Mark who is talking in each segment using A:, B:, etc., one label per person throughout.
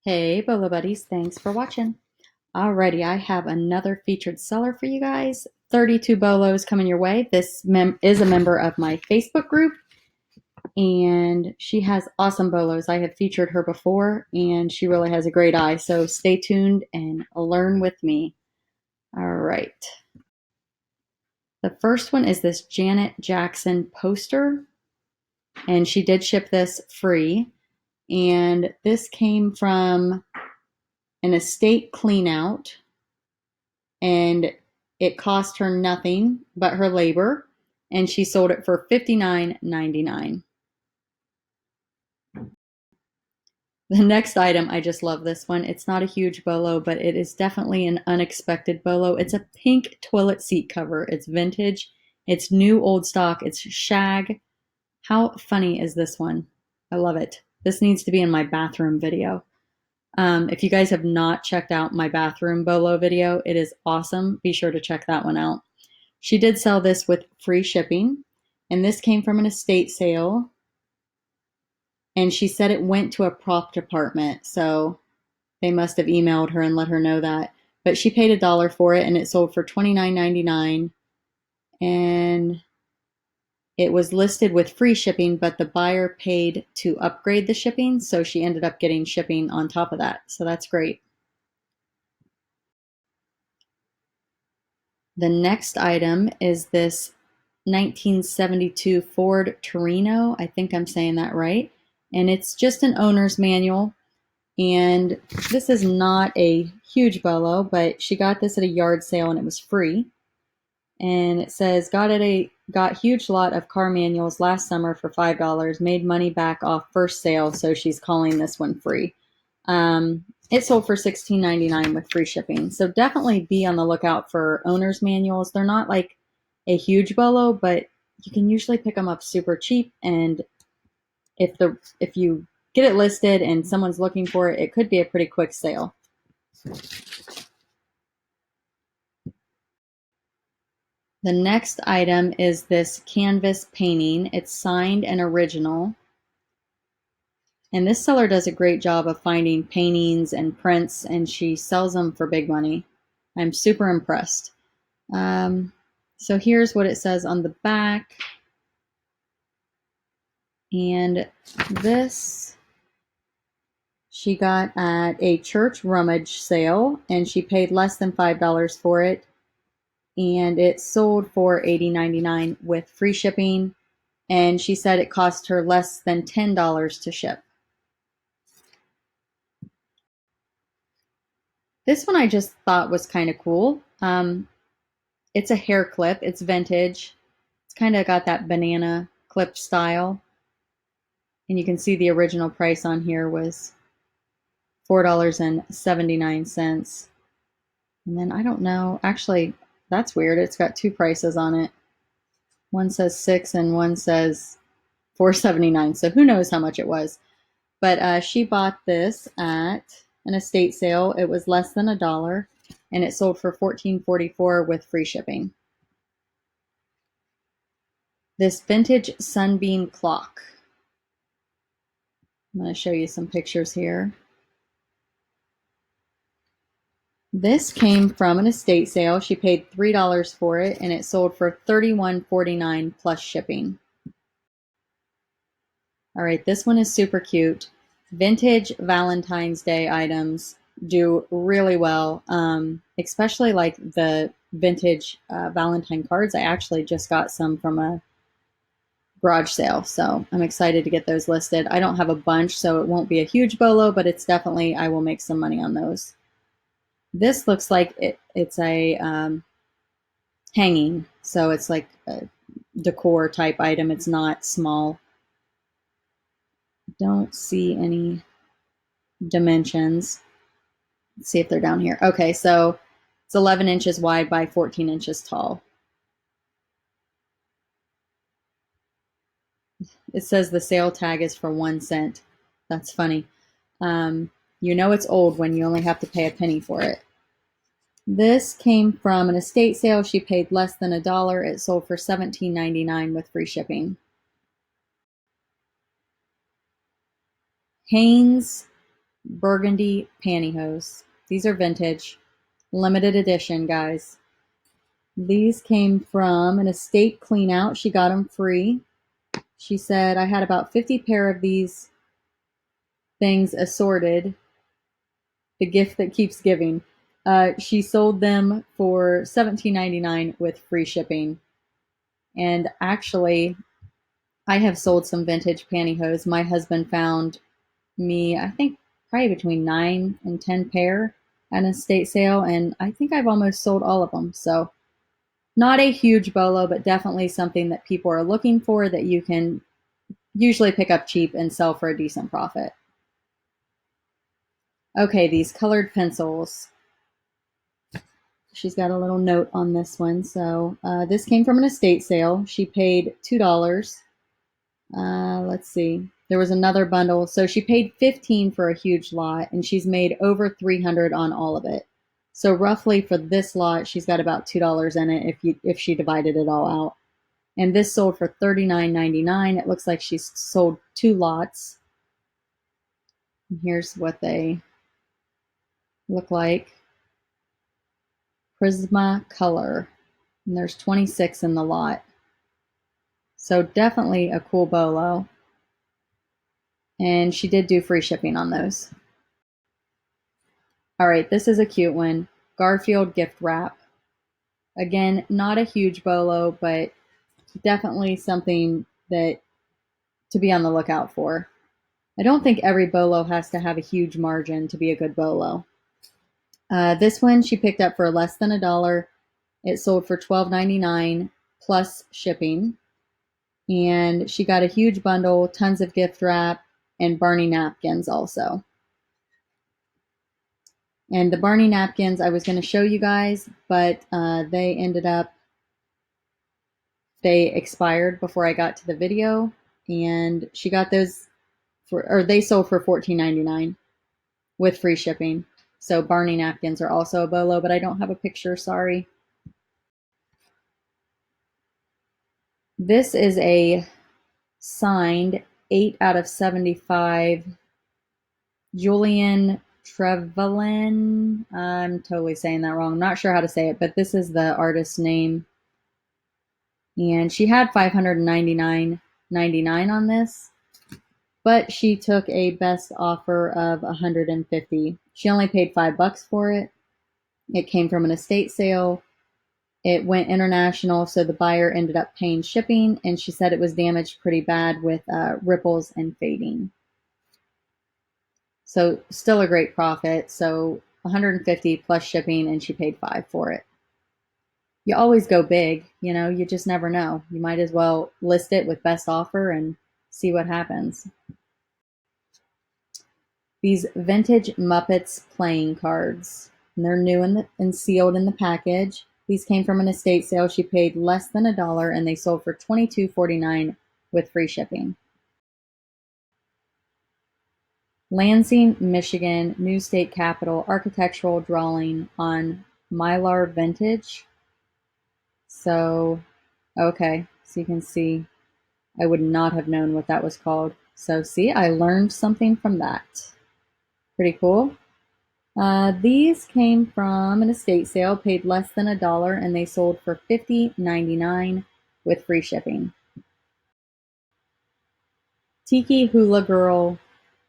A: Hey, Bolo Buddies, thanks for watching. Alrighty, I have another featured seller for you guys. 32 Bolos coming your way. This is a member of my Facebook group, and she has awesome Bolos. I have featured her before, and she really has a great eye, so stay tuned and learn with me. All right. The first one is this Janet Jackson poster, and she did ship this free, and this came from an estate clean out, and it cost her nothing but her labor, and she sold it for $59.99. The next item, I just love this one. It's not a huge bolo, but it is definitely an unexpected bolo. It's a pink toilet seat cover. It's vintage. It's new old stock. It's shag. How funny is this one? I love it. This needs to be in my bathroom video. If you guys have not checked out my bathroom bolo video, it is awesome. Be sure to check that one out. She did sell this with free shipping, and this came from an estate sale. And she said it went to a prop department, so they must have emailed her and let her know that. But she paid $1 for it, and it sold for $29.99. And it was listed with free shipping, but the buyer paid to upgrade the shipping, so she ended up getting shipping on top of that. So that's great. The next item is this 1972 Ford Torino. I think I'm saying that right. And it's just an owner's manual. And this is not a huge bolo, but she got this at a yard sale and it was free. And it says, got huge lot of car manuals last summer for $5, made money back off first sale, so she's calling this one free. It sold for $16.99 with free shipping. So definitely be on the lookout for owner's manuals. They're not like a huge bolo, but you can usually pick them up super cheap. And if you get it listed and someone's looking for it, it could be a pretty quick sale. The next item is this canvas painting. It's signed and original. And this seller does a great job of finding paintings and prints, and she sells them for big money. I'm super impressed. So here's what it says on the back. And this she got at a church rummage sale, and she paid less than $5 for it. And it sold for $80.99 with free shipping. And she said it cost her less than $10 to ship. This one I just thought was kind of cool. It's a hair clip. It's vintage. It's kind of got that banana clip style. And you can see the original price on here was $4.79. And then I don't know. Actually, that's weird. It's got two prices on it. One says $6 and one says $4.79. So who knows how much it was. But she bought this at an estate sale. It was less than $1, and it sold for $14.44 with free shipping. This vintage sunbeam clock. I'm going to show you some pictures here. This came from an estate sale. She paid $3 for it, and it sold for $31.49 plus shipping. All right, this one is super cute. Vintage Valentine's Day items do really well, especially like the vintage Valentine cards. I actually just got some from a garage sale, so I'm excited to get those listed. I don't have a bunch, so it won't be a huge bolo, but it's definitely, I will make some money on those. This looks like it's a hanging, so it's like a decor type item. It's not small. Don't see any dimensions. Let's see if they're down here. Okay, so it's 11 inches wide by 14 inches tall. It says the sale tag is for 1 cent. That's funny. You know it's old when you only have to pay a penny for it. This came from an estate sale. She paid less than $1. It sold for $17.99 with free shipping. Hanes burgundy pantyhose. These are vintage, limited edition, guys. These came from an estate clean out. She got them free. She said, I had about 50 pair of these things assorted. The gift that keeps giving. She sold them for $17.99 with free shipping. And actually, I have sold some vintage pantyhose. My husband found me, I think, probably between 9 and 10 pair at an estate sale, and I think I've almost sold all of them. So not a huge bolo, but definitely something that people are looking for that you can usually pick up cheap and sell for a decent profit. Okay, these colored pencils. She's got a little note on this one. So this came from an estate sale. She paid $2. Let's see. There was another bundle. So she paid $15 for a huge lot, and she's made over $300 on all of it. So roughly for this lot, she's got about $2 in it if she divided it all out. And this sold for $39.99. It looks like she's sold 2 lots. And here's what they look like. Prisma color. And there's 26 in the lot. So definitely a cool bolo. And she did do free shipping on those. All right, this is a cute one. Garfield gift wrap. Again, not a huge bolo, but definitely something that to be on the lookout for. I don't think every bolo has to have a huge margin to be a good bolo. This one she picked up for less than $1. It sold for $12.99 plus shipping. And she got a huge bundle, tons of gift wrap, and Barney napkins also. And the Barney napkins I was going to show you guys, but they expired before I got to the video. And she got those they sold for $14.99 with free shipping. So Barney napkins are also a bolo, but I don't have a picture, sorry. This is a signed 8 out of 75 Julian Trevelyan. I'm totally saying that wrong. I'm not sure how to say it, but this is the artist's name. And she had $599.99 on this, but she took a best offer of $150. She only paid $5 for it. It came from an estate sale. It went international, so the buyer ended up paying shipping, and she said it was damaged pretty bad with ripples and fading. So still a great profit. So $150 plus shipping, and she paid $5 for it. You always go big, you just never know. You might as well list it with best offer and see what happens. These vintage Muppets playing cards. And they're new and sealed in the package. These came from an estate sale. She paid less than $1, and they sold for $22.49 with free shipping. Lansing, Michigan, new state capital, architectural drawing on Mylar vintage. So, okay, so you can see I would not have known what that was called. So see, I learned something from that. Pretty cool. These came from an estate sale, paid less than $1, and they sold for $50.99 with free shipping. Tiki Hula Girl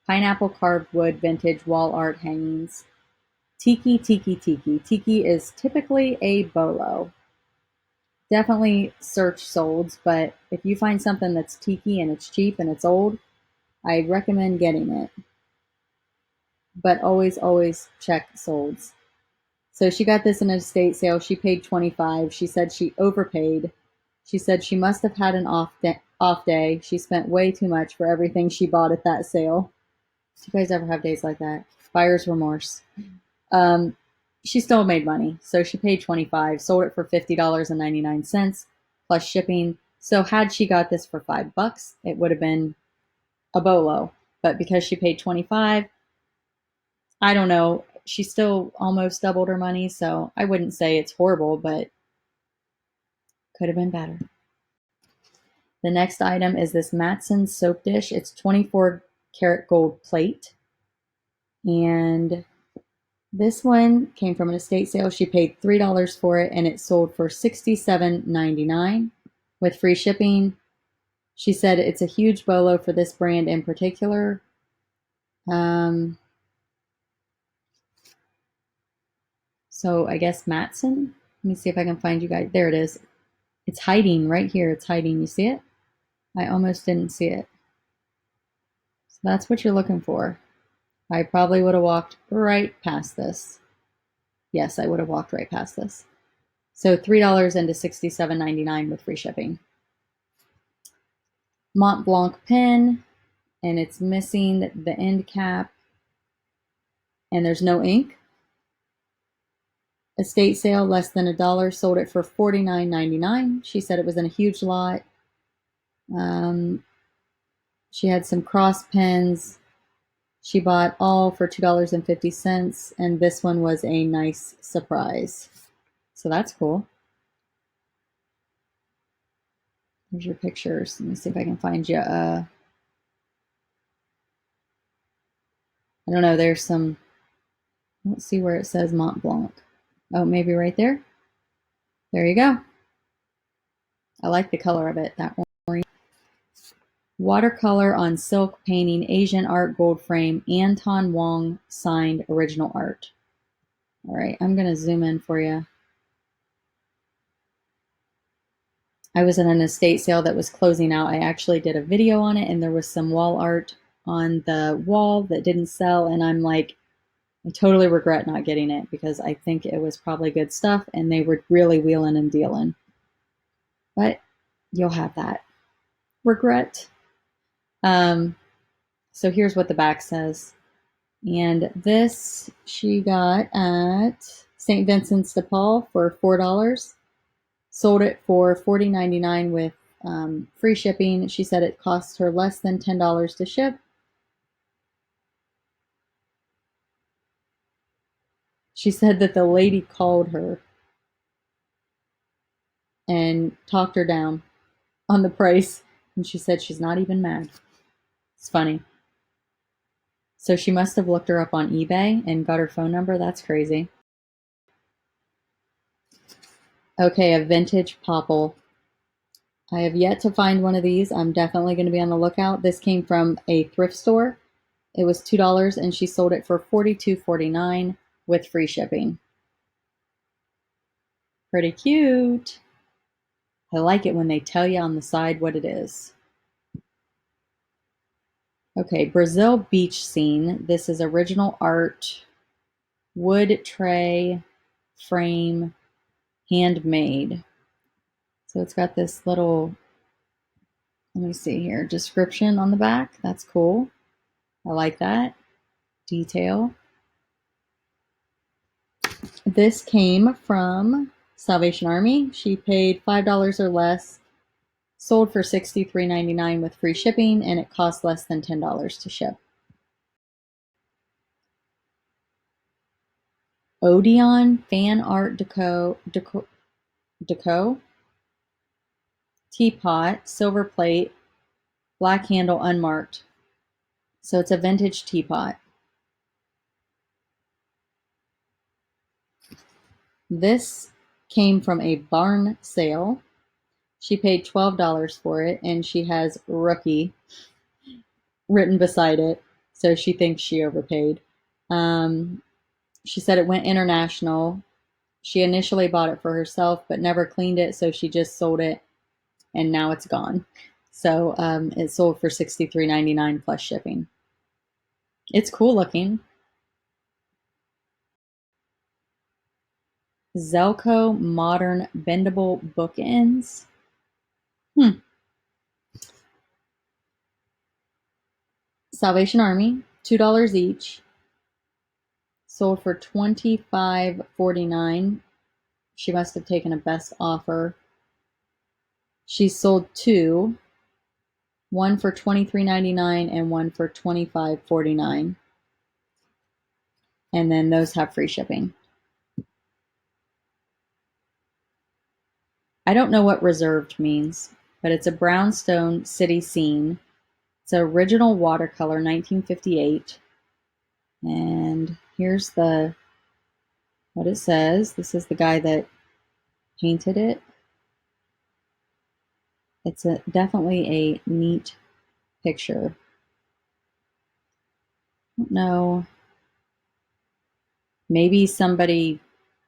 A: pineapple carved wood vintage wall art hangings. Tiki, tiki, tiki. Tiki is typically a bolo. Definitely search solds, but if you find something that's tiki and it's cheap and it's old, I recommend getting it. But always, always check solds. So she got this in an estate sale. She paid $25. She said she overpaid. She said she must have had an off day. She spent way too much for everything she bought at that sale. Do you guys ever have days like that? Buyer's remorse. She still made money. So she paid $25, sold it for $50.99 plus shipping. So had she got this for $5, it would have been a bolo. But because she paid $25, I don't know. She still almost doubled her money. So I wouldn't say it's horrible, but could have been better. The next item is this Matson soap dish. It's 24 karat gold plate. And this one came from an estate sale. She paid $3 for it, and it sold for $67.99 with free shipping. She said it's a huge bolo for this brand in particular. So I guess Matson. Let me see if I can find you guys. There it is. It's hiding right here. It's hiding. You see it? I almost didn't see it. So that's what you're looking for. I probably would have walked right past this. Yes, I would have walked right past this. So $3 into $67.99 with free shipping. Mont Blanc pen, and it's missing the end cap, and there's no ink. Estate sale, less than $1, sold it for $49.99. She said it was in a huge lot. She had some cross pens. She bought all for $2.50, and this one was a nice surprise. So that's cool. Here's your pictures. Let me see if I can find you. I don't know. There's some. Let's see where it says Mont Blanc. Oh, maybe right there. There you go. I like the color of it. That orange. Watercolor on silk painting, Asian art gold frame, Anton Wong signed original art. All right, I'm going to zoom in for you. I was in an estate sale that was closing out. I actually did a video on it, and there was some wall art on the wall that didn't sell, and I'm like, I totally regret not getting it because I think it was probably good stuff, and they were really wheeling and dealing. But you'll have that. Regret. So here's what the back says. And this she got at St. Vincent's de Paul for $4. Sold it for $40.99 with free shipping. She said it cost her less than $10 to ship. She said that the lady called her and talked her down on the price, and she said she's not even mad. It's funny. So she must have looked her up on eBay and got her phone number. That's crazy. Okay, a vintage popple. I have yet to find one of these. I'm definitely going to be on the lookout. This came from a thrift store. It was $2, and she sold it for $42.49 with free shipping. Pretty cute. I like it when they tell you on the side what it is. Okay, Brazil beach scene. This is original art, wood tray, frame, handmade. So it's got this little, let me see here, description on the back. That's cool. I like that detail. This came from Salvation Army. She paid $5 or less, sold for $63.99 with free shipping, and it cost less than $10 to ship. Odeon fan art deco teapot, silver plate, black handle, unmarked. So it's a vintage teapot. This came from a barn sale. She paid $12 for it, and she has rookie written beside it, so she thinks she overpaid. She said it went international. She initially bought it for herself, but never cleaned it, so she just sold it, and now it's gone. So it sold for $63.99 plus shipping. It's cool looking. Zelco modern bendable bookends. Salvation Army, $2 each. Sold for $25.49. She must have taken a best offer. She sold two, one for $23.99 and one for $25.49. And then those have free shipping. I don't know what reserved means, but it's a brownstone city scene. It's an original watercolor, 1958. And here's what it says. This is the guy that painted it. It's definitely a neat picture. I don't know. Maybe somebody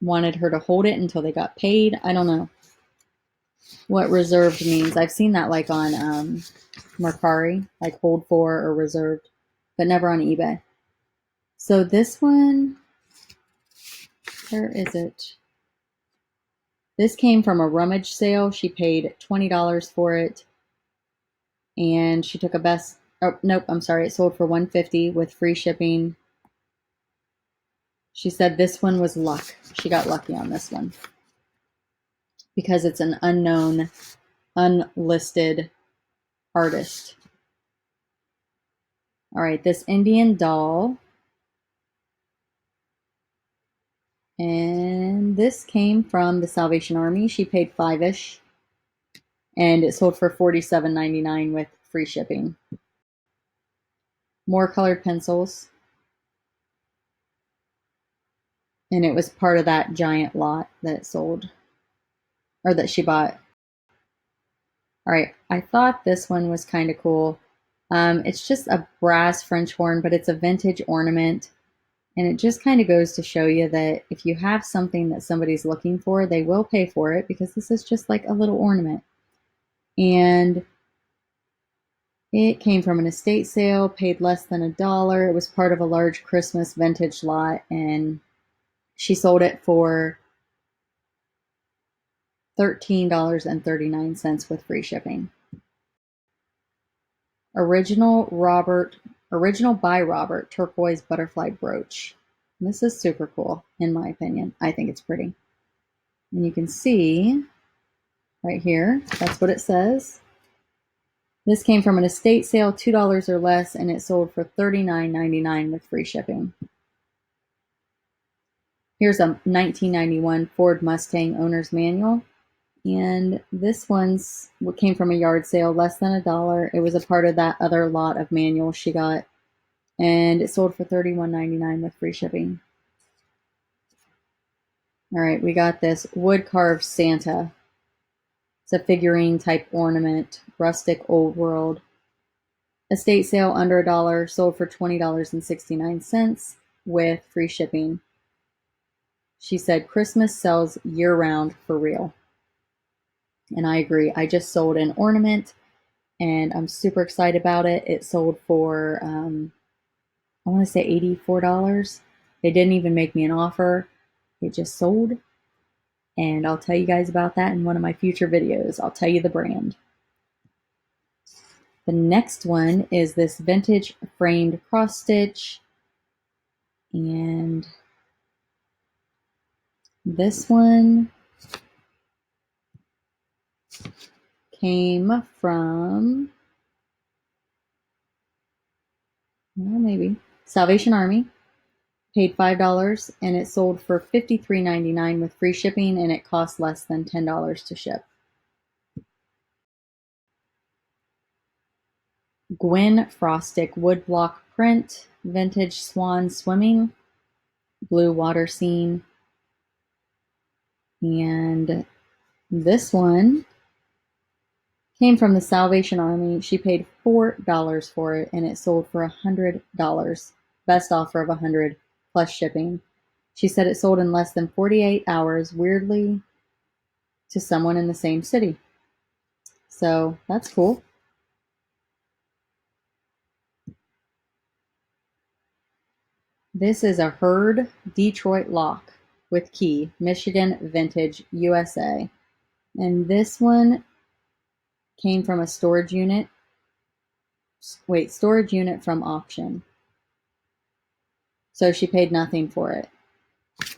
A: wanted her to hold it until they got paid. I don't know what reserved means. I've seen that like on Mercari, like hold for or reserved, but never on eBay. So this one, where is it? This came from a rummage sale. She paid $20 for it, and she took a best. Oh nope, I'm sorry. It sold for $150 with free shipping. She said this one was luck. She got lucky on this one because it's an unknown, unlisted artist. All right, this Indian doll. And this came from the Salvation Army. She paid $5-ish. And it sold for $47.99 with free shipping. More colored pencils. And it was part of that giant lot that sold. Or that she bought. All right, I thought this one was kind of cool. It's just a brass French horn, but it's a vintage ornament. And it just kind of goes to show you that if you have something that somebody's looking for, they will pay for it because this is just like a little ornament. And it came from an estate sale, paid less than $1. It was part of a large Christmas vintage lot, and she sold it for $13.39 with free shipping. Original by Robert turquoise butterfly brooch. And this is super cool, in my opinion. I think it's pretty. And you can see right here, that's what it says. This came from an estate sale, $2 or less, and it sold for $39.99 with free shipping. Here's a 1991 Ford Mustang owner's manual. And this one's what came from a yard sale, less than $1. It was a part of that other lot of manuals she got. And it sold for $31.99 with free shipping. All right, we got this wood carved Santa. It's a figurine type ornament, rustic old world. Estate sale under $1, sold for $20.69 with free shipping. She said Christmas sells year round for real. And I agree. I just sold an ornament and I'm super excited about it. It sold for, I want to say $84. They didn't even make me an offer. It just sold. And I'll tell you guys about that in one of my future videos. I'll tell you the brand. The next one is this vintage framed cross stitch. And this one came from, well, maybe Salvation Army. Paid $5 and it sold for $53.99 with free shipping, and it cost less than $10 to ship. Gwen Frostick woodblock print, vintage swan swimming, blue water scene. And this one came from the Salvation Army. She paid $4 for it and it sold for $100. Best offer of $100 plus shipping. She said it sold in less than 48 hours, weirdly, to someone in the same city. So that's cool. This is a Hurd Detroit lock with key, Michigan vintage, USA. And this one came from a storage unit. Wait, storage unit from auction. So she paid nothing for it.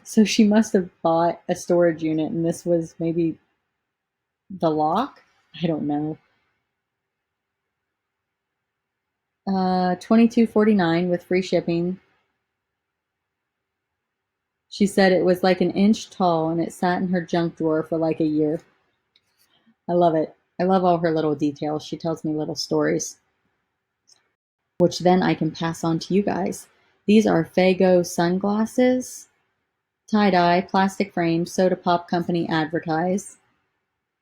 A: So she must have bought a storage unit and this was maybe the lock? I don't know. $22.49 with free shipping. She said it was like an inch tall and it sat in her junk drawer for like a year. I love it. I love all her little details. She tells me little stories, which then I can pass on to you guys. These are Fago sunglasses, tie-dye, plastic frame, soda pop company advertise.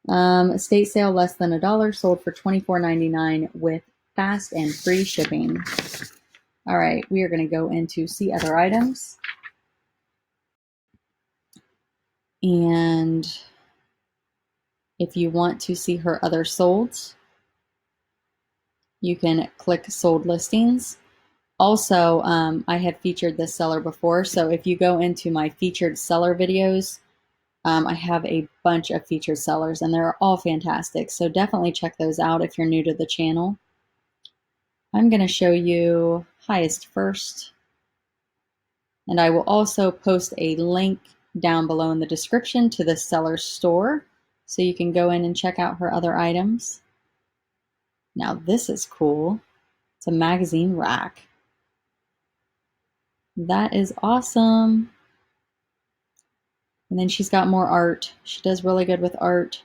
A: Estate sale less than $1, sold for $24.99 with fast and free shipping. All right, we are going to go into see other items. And if you want to see her other solds, you can click sold listings. Also, I had featured this seller before, so if you go into my featured seller videos, I have a bunch of featured sellers, and they're all fantastic. So definitely check those out if you're new to the channel. I'm going to show you highest first. And I will also post a link down below in the description to the seller's store, so you can go in and check out her other items. Now this is cool. It's a magazine rack. That is awesome. And then she's got more art. She does really good with art.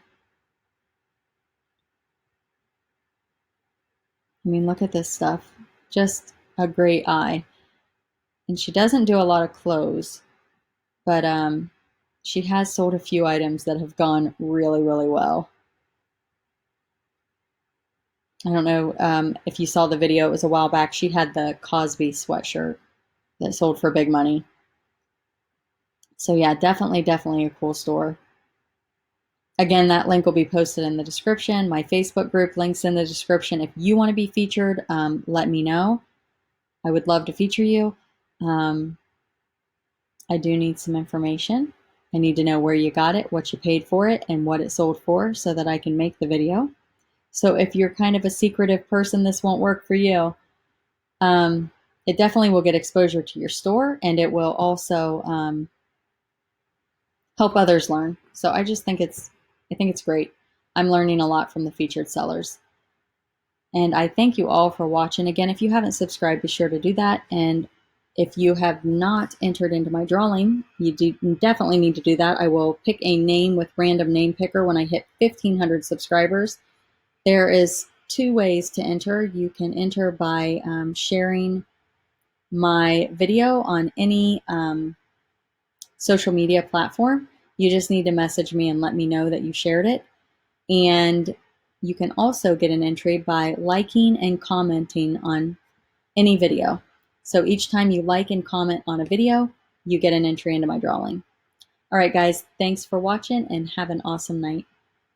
A: I mean, look at this stuff. Just a great eye. And she doesn't do a lot of clothes, but she has sold a few items that have gone really, really well. I don't know if you saw the video, it was a while back. She had the Cosby sweatshirt that sold for big money. So yeah, definitely a cool store. Again, that link will be posted in the description. My Facebook group link's in the description. If you want to be featured, let me know. I would love to feature you. I do need some information. I need to know where you got it, what you paid for it, and what it sold for so that I can make the video. So if you're kind of a secretive person, this won't work for you. It definitely will get exposure to your store, and it will also help others learn. So I think it's great. I'm learning a lot from the featured sellers. And I thank you all for watching. Again, if you haven't subscribed, be sure to do that. And if you have not entered into my drawing, you definitely need to do that. I will pick a name with random name picker when I hit 1,500 subscribers. There is 2 ways to enter. You can enter by sharing my video on any social media platform. You just need to message me and let me know that you shared it. And you can also get an entry by liking and commenting on any video. So each time you like and comment on a video, you get an entry into my drawing. All right, guys, thanks for watching and have an awesome night.